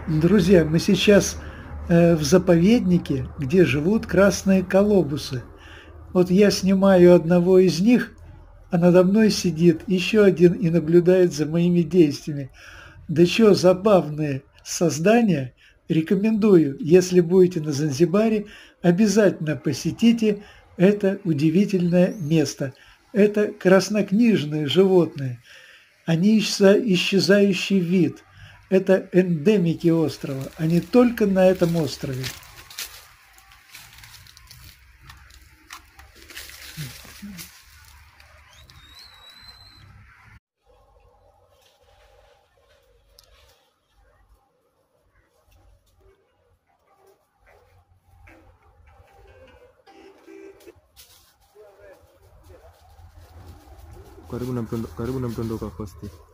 Друзья, мы сейчас в заповеднике, где живут красные колобусы. Вот я снимаю одного из них, а надо мной сидит еще один и наблюдает за моими действиями. Да чё, забавные создания. Рекомендую, если будете на Занзибаре, обязательно посетите это удивительное место. Это краснокнижные животные. Они исчезающий вид. Это эндемики острова. Они только на этом острове. Karibu na mtondo ka Costi.